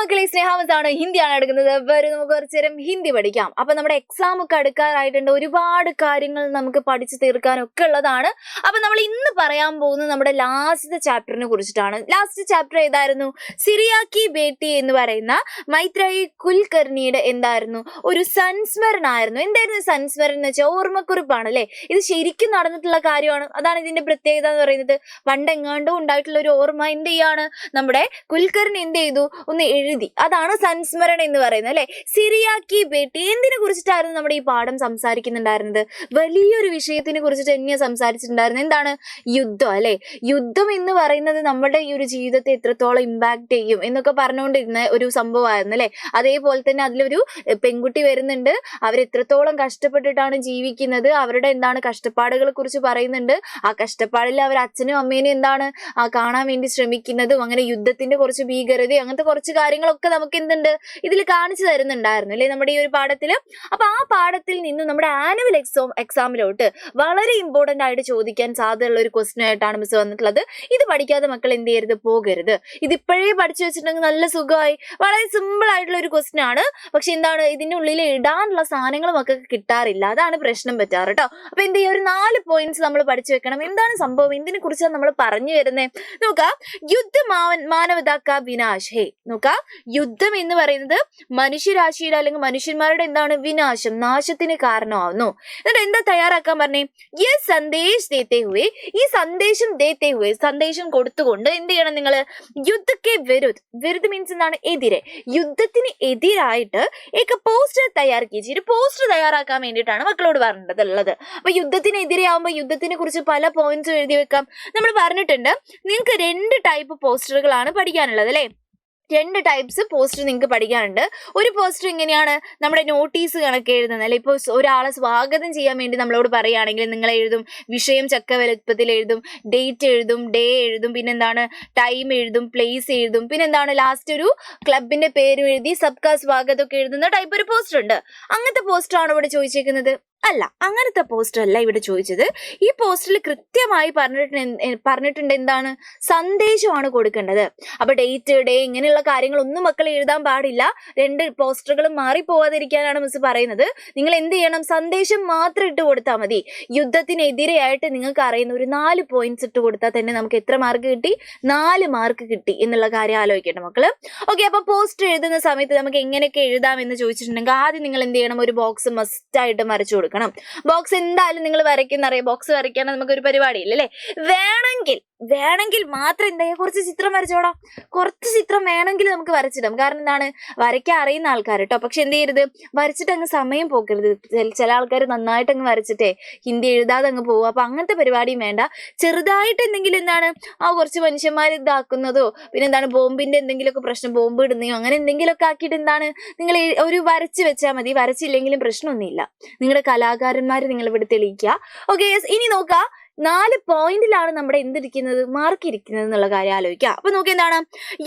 മക്കളെ, സ്നേഹാവസാണ് ഹിന്ദിയാണ് എടുക്കുന്നത്. വരും നമുക്ക് കുറച്ചു നേരം ഹിന്ദി പഠിക്കാം. അപ്പൊ നമ്മുടെ എക്സാം ഒക്കെ അടുക്കാറായിട്ടുണ്ട്. ഒരുപാട് കാര്യങ്ങൾ നമുക്ക് പഠിച്ചു തീർക്കാനൊക്കെ ഉള്ളതാണ്. അപ്പൊ നമ്മൾ ഇന്ന് പറയാൻ പോകുന്നത് നമ്മുടെ ലാസ്റ്റ് ചാപ്റ്ററിനെ കുറിച്ചിട്ടാണ്. ലാസ്റ്റ് ചാപ്റ്റർ ഏതായിരുന്നു? സിറിയ കി ബേട്ടി എന്ന് പറയുന്ന മൈത്രേയി കുൽക്കർണിയുടെ എന്തായിരുന്നു, ഒരു സംസ്മരണമായിരുന്നു. എന്തായിരുന്നു സംസ്മരണം എന്ന് വെച്ചാൽ ഓർമ്മക്കുറിപ്പാണ് അല്ലെ. ഇത് ശരിക്കും നടന്നിട്ടുള്ള കാര്യമാണ്. അതാണ് ഇതിന്റെ പ്രത്യേകത എന്ന് പറയുന്നത്. പണ്ടെങ്ങാണ്ടും ഉണ്ടായിട്ടുള്ള ഒരു ഓർമ്മ എന്ത് ചെയ്യാണ്, നമ്മുടെ കുൽക്കർണി എന്ത് ചെയ്തു, ഒന്ന് എഴുതി. അതാണ് സംസ്മരണം എന്ന് പറയുന്നത് അല്ലെ. സിറിയ കി ബേട്ടി എന്തിനെ കുറിച്ചിട്ടായിരുന്നു നമ്മുടെ ഈ പാഠം സംസാരിക്കുന്നുണ്ടായിരുന്നത്? വലിയൊരു വിഷയത്തിനെ കുറിച്ചിട്ട് തന്നെയാണ് സംസാരിച്ചിട്ടുണ്ടായിരുന്നത്. എന്താണ്? യുദ്ധം അല്ലെ. യുദ്ധം എന്ന് പറയുന്നത് നമ്മുടെ ഈ ഒരു ജീവിതത്തെ എത്രത്തോളം ഇമ്പാക്ട് ചെയ്യും എന്നൊക്കെ പറഞ്ഞുകൊണ്ടിരുന്ന ഒരു സംഭവമായിരുന്നു അല്ലെ. അതേപോലെ തന്നെ അതിലൊരു പെൺകുട്ടി വരുന്നുണ്ട്. അവരെത്രത്തോളം കഷ്ടപ്പെട്ടിട്ടാണ് ജീവിക്കുന്നത്, അവരുടെ എന്താണ് കഷ്ടപ്പാടുകളെ കുറിച്ച് പറയുന്നുണ്ട്. ആ കഷ്ടപ്പാടിൽ അവർ അച്ഛനും അമ്മേനും എന്താണ് കാണാൻ വേണ്ടി ശ്രമിക്കുന്നതും, അങ്ങനെ യുദ്ധത്തിന്റെ കുറച്ച് ഭീകരത, അങ്ങനത്തെ കുറച്ച് കാര്യങ്ങളൊക്കെ നമുക്ക് എന്തുണ്ട് ഇതിൽ കാണിച്ചു തരുന്നുണ്ടായിരുന്നു അല്ലെ നമ്മുടെ ഈ ഒരു പാഠത്തില്. അപ്പൊ ആ പാഠത്തിൽ നിന്നും നമ്മുടെ ആനുവൽ എക്സാമിലോട്ട് വളരെ ഇമ്പോർട്ടന്റ് ആയിട്ട് ചോദിക്കാൻ സാധ്യതയുള്ള ഒരു ക്വസ്റ്റ്യൻ ആയിട്ടാണ് മിസ് വന്നിട്ടുള്ളത്. ഇത് പഠിക്കാതെ മക്കൾ എന്ത് ചെയ്യരുത്, പോകരുത്. ഇതിപ്പോഴേ പഠിച്ചു വെച്ചിട്ടുണ്ടെങ്കിൽ നല്ല സുഖമായി, വളരെ സിമ്പിൾ ആയിട്ടുള്ള ഒരു ക്വസ്റ്റ്യൻ ആണ്. പക്ഷെ എന്താണ്, ഇതിന്റെ ഉള്ളിൽ ഇടാനുള്ള സാധനങ്ങൾ മക്കൾക്ക് കിട്ടാറില്ല. അതാണ് പ്രശ്നം പറ്റാറ് കേട്ടോ. അപ്പൊ എന്ത് ചെയ്യുക, ഒരു 4 പോയിന്റ്സ് നമ്മൾ പഠിച്ചു വെക്കണം. എന്താണ് സംഭവം, എന്തിനെ കുറിച്ചാണ് നമ്മൾ പറഞ്ഞു വരുന്നത് നോക്കാം. യുദ്ധ മാനവതാ കാ വിനാശ് ഹേ. നോക്കാം, യുദ്ധം എന്ന് പറയുന്നത് മനുഷ്യരാശിയുടെ അല്ലെങ്കിൽ മനുഷ്യന്മാരുടെ എന്താണ് വിനാശം, നാശത്തിന് കാരണമാവുന്നു. എന്നിട്ട് എന്താ തയ്യാറാക്കാൻ പറഞ്ഞേ? ഈ സന്ദേശ് ദേത്തെ ഹുവേ, ഈ സന്ദേശം ദേത്തെ ഹുവേ, സന്ദേശം കൊടുത്തുകൊണ്ട് എന്ത് ചെയ്യണം നിങ്ങൾ? യുദ്ധക്കെ വിരുദ്ധ, വിരുദ്ധ മീൻസ് എന്താണ്, എതിരെ. യുദ്ധത്തിന് എതിരായിട്ട് ഏക പോസ്റ്റർ തയ്യാറാക്കി, ഒരു പോസ്റ്റർ തയ്യാറാക്കാൻ വേണ്ടിയിട്ടാണ് മക്കളോട് പറഞ്ഞിട്ടുള്ളത്. അപ്പൊ യുദ്ധത്തിനെതിരെ ആവുമ്പോൾ യുദ്ധത്തിനെ കുറിച്ച് പല പോയിന്റ്സും എഴുതി വെക്കാം. നമ്മൾ പറഞ്ഞിട്ടുണ്ട് നിങ്ങൾക്ക് 2 ടൈപ്പ് പോസ്റ്ററുകളാണ് പഠിക്കാനുള്ളത് അല്ലെ. 2 ടൈപ്സ് പോസ്റ്റർ നിങ്ങൾക്ക് പഠിക്കാനുണ്ട്. ഒരു പോസ്റ്റർ ഇങ്ങനെയാണ്, നമ്മുടെ നോട്ടീസ് കണക്ക് എഴുതുന്നത് അല്ലെ. ഇപ്പോൾ ഒരാളെ സ്വാഗതം ചെയ്യാൻ വേണ്ടി നമ്മളോട് പറയുകയാണെങ്കിൽ നിങ്ങൾ എഴുതും, വിഷയം ചക്ക വലുപ്പത്തിൽ എഴുതും, ഡേറ്റ് എഴുതും, ഡേ എഴുതും, പിന്നെന്താണ് ടൈം എഴുതും, പ്ലേസ് എഴുതും, പിന്നെന്താണ് ലാസ്റ്റ് ഒരു ക്ലബിന്റെ പേരും എഴുതി സബ്കാ സ്വാഗതം ഒക്കെ എഴുതുന്ന ടൈപ്പ് ഒരു പോസ്റ്റർ ഉണ്ട്. അങ്ങനത്തെ പോസ്റ്റർ ആണ് ഇവിടെ ചോദിച്ചേക്കുന്നത്? അല്ല, അങ്ങനത്തെ പോസ്റ്റർ അല്ല ഇവിടെ ചോദിച്ചത്. ഈ പോസ്റ്ററിൽ കൃത്യമായി പറഞ്ഞിട്ടുണ്ട് എന്താണ്, സന്ദേശമാണ് കൊടുക്കേണ്ടത്. അപ്പൊ ഡേറ്റ്, ഡേ ഇങ്ങനെയുള്ള കാര്യങ്ങളൊന്നും മക്കൾ എഴുതാൻ പാടില്ല. 2 പോസ്റ്ററുകളും മാറിപ്പോവാതിരിക്കാനാണ് മിസ് പറയുന്നത്. നിങ്ങൾ എന്ത് ചെയ്യണം, സന്ദേശം മാത്രം ഇട്ട് കൊടുത്താൽ മതി. യുദ്ധത്തിനെതിരെയായിട്ട് നിങ്ങൾക്ക് അറിയുന്ന ഒരു 4 പോയിന്റ്സ് ഇട്ട് കൊടുത്താൽ തന്നെ നമുക്ക് എത്ര മാർക്ക് കിട്ടി? 4 മാർക്ക് കിട്ടി എന്നുള്ള കാര്യം ആലോചിക്കട്ടെ മക്കള്. ഓക്കെ, അപ്പൊ പോസ്റ്റർ എഴുതുന്ന സമയത്ത് നമുക്ക് എങ്ങനെയൊക്കെ എഴുതാം എന്ന് ചോദിച്ചിട്ടുണ്ടെങ്കിൽ ആദ്യം നിങ്ങൾ എന്ത് ചെയ്യണം, ഒരു ബോക്സ് മസ്റ്റ് ആയിട്ട് വരച്ചു കൊടുക്കണം. ബോക്സ് എന്തായാലും നിങ്ങൾ വരയ്ക്കുന്നറിയാം. ബോക്സ് വരയ്ക്കാൻ നമുക്കൊരു പരിപാടി ഇല്ല അല്ലേ. വേണമെങ്കിൽ മാത്രം എന്തായാലും കുറച്ച് ചിത്രം വരച്ചോടാം. കുറച്ച് ചിത്രം വേണമെങ്കിൽ നമുക്ക് വരച്ചിടാം. കാരണം എന്താണ്, വരയ്ക്കാൻ അറിയുന്ന ആൾക്കാർ കേട്ടോ. പക്ഷെ എന്ത് ചെയ്യരുത്, വരച്ചിട്ട് അങ്ങ് സമയം പോക്കരുത്. ചില ആൾക്കാർ നന്നായിട്ട് അങ്ങ് വരച്ചിട്ടേ ഹിന്ദി എഴുതാതെ അങ്ങ് പോകും. അപ്പൊ അങ്ങനത്തെ പരിപാടിയും വേണ്ട. ചെറുതായിട്ട് എന്തെങ്കിലും എന്താണ് കുറച്ച് മനുഷ്യന്മാർ ഇതാക്കുന്നതോ, പിന്നെ എന്താണ് ബോംബിന്റെ എന്തെങ്കിലുമൊക്കെ പ്രശ്നം, ബോംബ് ഇടുന്നയോ അങ്ങനെ എന്തെങ്കിലുമൊക്കെ ആക്കിയിട്ട് എന്താണ് നിങ്ങൾ ഒരു വരച്ച് വെച്ചാൽ മതി. വരച്ചില്ലെങ്കിലും പ്രശ്നമൊന്നുമില്ല. നിങ്ങളുടെ കലാകാരന്മാർ നിങ്ങൾ ഇവിടെ തെളിയിക്കുക. ഓക്കെ, ഇനി നോക്കാം 4 പോയിന്റിലാണ് നമ്മുടെ എന്തിരിക്കുന്നത്, മാർക്ക് ഇരിക്കുന്നത് എന്നുള്ള കാര്യം ആലോചിക്കുക. അപ്പൊ നോക്കി എന്താണ്,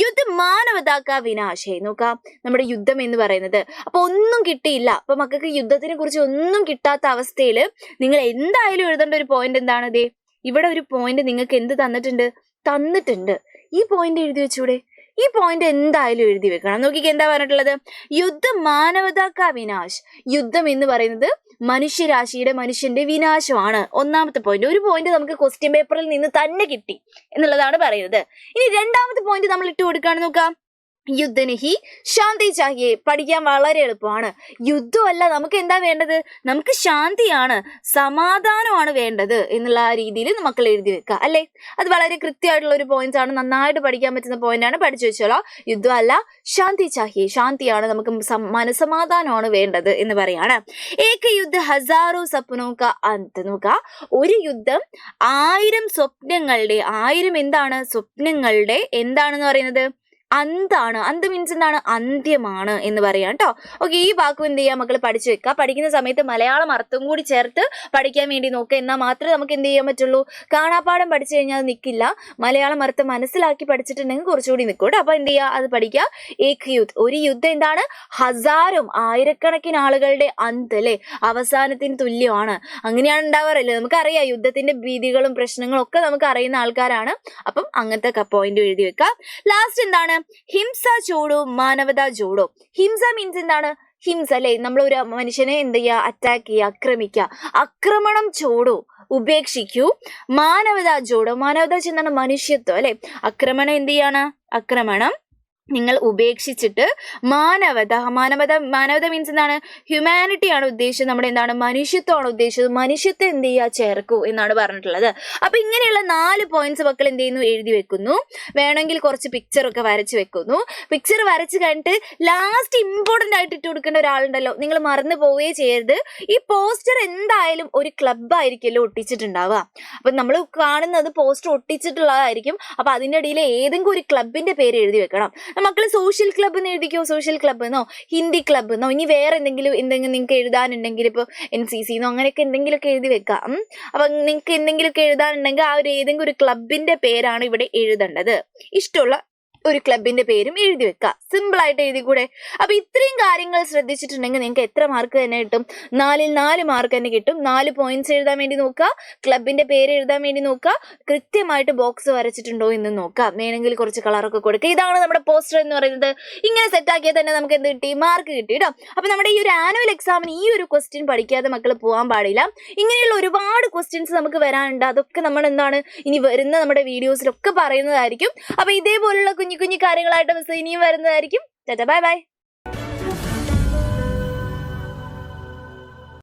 യുദ്ധ മാനവതാക്ക വിനാശേ. നോക്കാം, നമ്മുടെ യുദ്ധം എന്ന് പറയുന്നത്. അപ്പൊ ഒന്നും കിട്ടിയില്ല. അപ്പൊ മക്കൾക്ക് യുദ്ധത്തിനെ കുറിച്ച് ഒന്നും കിട്ടാത്ത അവസ്ഥയിൽ നിങ്ങൾ എന്തായാലും എഴുതേണ്ട ഒരു പോയിന്റ് എന്താണ്? ദേ ഇവിടെ ഒരു പോയിന്റ് നിങ്ങൾക്ക് എന്ത് തന്നിട്ടുണ്ട്. ഈ പോയിന്റ് എഴുതി വെച്ചൂടെ? ഈ പോയിന്റ് എന്തായാലും എഴുതി വെക്കണം. നോക്കിക്ക് എന്താ പറഞ്ഞിട്ടുള്ളത്? യുദ്ധ മാനവതാക്ക വിനാശ്. യുദ്ധം എന്ന് പറയുന്നത് മനുഷ്യന്റെ വിനാശമാണ്. 1ാമത്തെ പോയിന്റ്. ഒരു പോയിന്റ് നമുക്ക് ക്വസ്റ്റ്യൻ പേപ്പറിൽ നിന്ന് തന്നെ കിട്ടി എന്നുള്ളതാണ് പറയുന്നത്. ഇനി 2ാമത്തെ പോയിന്റ് നമ്മൾ ഇട്ട് കൊടുക്കുകയാണ്. നോക്കാം, യുദ്ധനഹി ശാന്തി ചാഹിയെ. പഠിക്കാൻ വളരെ എളുപ്പമാണ്. യുദ്ധമല്ല, നമുക്ക് എന്താ വേണ്ടത്? നമുക്ക് ശാന്തിയാണ്, സമാധാനമാണ് വേണ്ടത് എന്നുള്ള ആ രീതിയിൽ മക്കൾ എഴുതി വെക്കുക അല്ലെ. അത് വളരെ കൃത്യമായിട്ടുള്ള ഒരു പോയിന്റ് ആണ്. നന്നായിട്ട് പഠിക്കാൻ പറ്റുന്ന പോയിന്റ് ആണ്. പഠിച്ചു വെച്ചോളാം. യുദ്ധമല്ല, ശാന്തി ചാഹിയെ, ശാന്തിയാണ്, നമുക്ക് മനസമാധാനമാണ് വേണ്ടത് എന്ന് പറയാണ്. ഏക യുദ്ധ ഹസാറോ സപ്നോ കാ അന്ത്. നോക്കുക, ഒരു യുദ്ധം 1000 സ്വപ്നങ്ങളുടെ, 1000 എന്താണ് സ്വപ്നങ്ങളുടെ എന്താണെന്ന് പറയുന്നത് അന്താണ്. അന്ത് മീൻസ് എന്താണ്? അന്ത്യമാണ് എന്ന് പറയാം കേട്ടോ. ഓക്കെ, ഈ വാക്കും എന്ത് ചെയ്യാം മക്കൾ പഠിച്ചു വെക്കുക. പഠിക്കുന്ന സമയത്ത് മലയാളം അർത്ഥം കൂടി ചേർത്ത് പഠിക്കാൻ വേണ്ടി നോക്കുക. എന്നാൽ മാത്രമേ നമുക്ക് എന്ത് ചെയ്യാൻ പറ്റുള്ളൂ. കാണാപ്പാഠം പഠിച്ചു കഴിഞ്ഞാൽ അത് നിൽക്കില്ല. മലയാളം അർത്ഥം മനസ്സിലാക്കി പഠിച്ചിട്ടുണ്ടെങ്കിൽ കുറച്ചുകൂടി നിൽക്കും കേട്ടോ. അപ്പൊ എന്ത് ചെയ്യുക, അത് പഠിക്കുക. ഏക് യുദ്ധ്, ഒരു യുദ്ധം എന്താണ്? ഹസാറും, ആയിരക്കണക്കിന് ആളുകളുടെ അന്ത് അല്ലെ, അവസാനത്തിന് തുല്യമാണ്. അങ്ങനെയാണ് ഉണ്ടാവാറല്ലേ. നമുക്കറിയാം യുദ്ധത്തിന്റെ ഭീതികളും പ്രശ്നങ്ങളും ഒക്കെ നമുക്ക് അറിയുന്ന ആൾക്കാരാണ്. അപ്പം അങ്ങനത്തെ പോയിന്റ് എഴുതി വെക്കാം. ലാസ്റ്റ് എന്താണ്? ഹിംസ ചോടോ മാനവത ജോഡോ. ഹിംസ മീൻസ് എന്താണ്? ഹിംസ അല്ലെ, നമ്മൾ ഒരു മനുഷ്യനെ എന്ത് ചെയ്യുക, അറ്റാക്ക് ചെയ്യുക, ആക്രമിക്കുക. ആക്രമണം ചോടോ, ഉപേക്ഷിക്കൂ. മാനവത ജോഡോ, മാനവത എന്താണ്? മനുഷ്യത്വം അല്ലെ. ആക്രമണം എന്ത് ചെയ്യാണ്? ആക്രമണം നിങ്ങൾ ഉപേക്ഷിച്ചിട്ട് മാനവത മീൻസ് എന്താണ്? ഹ്യൂമാനിറ്റി ആണ് ഉദ്ദേശിച്ചത്, നമ്മുടെ എന്താണ്? മനുഷ്യത്വമാണ് ഉദ്ദേശിച്ചത്. മനുഷ്യത്വം എന്ത് ചെയ്യുക? ചേർക്കൂ എന്നാണ് പറഞ്ഞിട്ടുള്ളത്. അപ്പൊ ഇങ്ങനെയുള്ള 4 പോയിന്റ്സ് മക്കൾ എന്ത് ചെയ്യുന്നു? എഴുതി വെക്കുന്നു. വേണമെങ്കിൽ കുറച്ച് പിക്ചർ ഒക്കെ വരച്ച് വെക്കുന്നു. പിക്ചർ വരച്ച് കഴിഞ്ഞിട്ട് ലാസ്റ്റ് ഇമ്പോർട്ടന്റ് ആയിട്ട് ഇട്ട് കൊടുക്കേണ്ട ഒരാളുണ്ടല്ലോ, നിങ്ങൾ മറന്നു പോവുകയേ ചെയ്യരുത്. ഈ പോസ്റ്റർ എന്തായാലും ഒരു ക്ലബ് ആയിരിക്കുമല്ലോ ഒട്ടിച്ചിട്ടുണ്ടാവുക. അപ്പൊ നമ്മൾ കാണുന്നത് പോസ്റ്റർ ഒട്ടിച്ചിട്ടുള്ളതായിരിക്കും. അപ്പൊ അതിന്റെ ഇടയിൽ ഏതെങ്കിലും ഒരു ക്ലബിന്റെ പേര് എഴുതി വെക്കണം. മക്കള് സോഷ്യൽ ക്ലബ്ബ് എന്ന് എഴുതിക്കോ, സോഷ്യൽ ക്ലബ്ബ് എന്നോ ഹിന്ദി ക്ലബ്ബ് എന്നോ, ഇനി വേറെ എന്തെങ്കിലും നിങ്ങൾക്ക് എഴുതാനുണ്ടെങ്കിൽ ഇപ്പോൾ NCC എന്നോ അങ്ങനെയൊക്കെ എന്തെങ്കിലുമൊക്കെ എഴുതി വെക്കാം. അപ്പൊ നിങ്ങൾക്ക് എന്തെങ്കിലുമൊക്കെ എഴുതാനുണ്ടെങ്കിൽ ആ ഒരു ഏതെങ്കിലും ഒരു ക്ലബിന്റെ പേരാണ് ഇവിടെ എഴുതേണ്ടത്. ഇഷ്ടമുള്ള ഒരു ക്ലബിന്റെ പേരും എഴുതി വെക്കുക. സിമ്പിൾ ആയിട്ട് എഴുതി കൂടെ. അപ്പൊ ഇത്രയും കാര്യങ്ങൾ ശ്രദ്ധിച്ചിട്ടുണ്ടെങ്കിൽ നിങ്ങൾക്ക് എത്ര മാർക്ക് തന്നെ കിട്ടും? 4ൽ 4 മാർക്ക് തന്നെ കിട്ടും. 4 പോയിന്റ്സ് എഴുതാൻ വേണ്ടി നോക്കുക, ക്ലബിന്റെ പേര് എഴുതാൻ വേണ്ടി നോക്കുക, കൃത്യമായിട്ട് ബോക്സ് വരച്ചിട്ടുണ്ടോ എന്ന് നോക്കുക, വേണമെങ്കിൽ കുറച്ച് കളറൊക്കെ കൊടുക്കുക. ഇതാണ് നമ്മുടെ പോസ്റ്റർ എന്ന് പറയുന്നത്. ഇങ്ങനെ സെറ്റ് ആക്കിയാൽ തന്നെ നമുക്ക് എന്ത് കിട്ടി? മാർക്ക് കിട്ടി കേട്ടോ. അപ്പൊ നമ്മുടെ ഈ ഒരു ആനുവൽ എക്സാമിന് ഈ ഒരു ക്വസ്റ്റ്യൻ പഠിക്കാതെ മക്കൾ പോകാൻ പാടില്ല. ഇങ്ങനെയുള്ള ഒരുപാട് ക്വസ്റ്റ്യൻസ് നമുക്ക് വരാനുണ്ട്. അതൊക്കെ നമ്മൾ എന്താണ് ഇനി വരുന്ന നമ്മുടെ വീഡിയോസിലൊക്കെ പറയുന്നതായിരിക്കും. അപ്പൊ ഇതേപോലുള്ള കുഞ്ഞു കാര്യങ്ങളായിട്ട് മിസ് ഇനിയും വരുന്നതായിരിക്കും. Bye bye.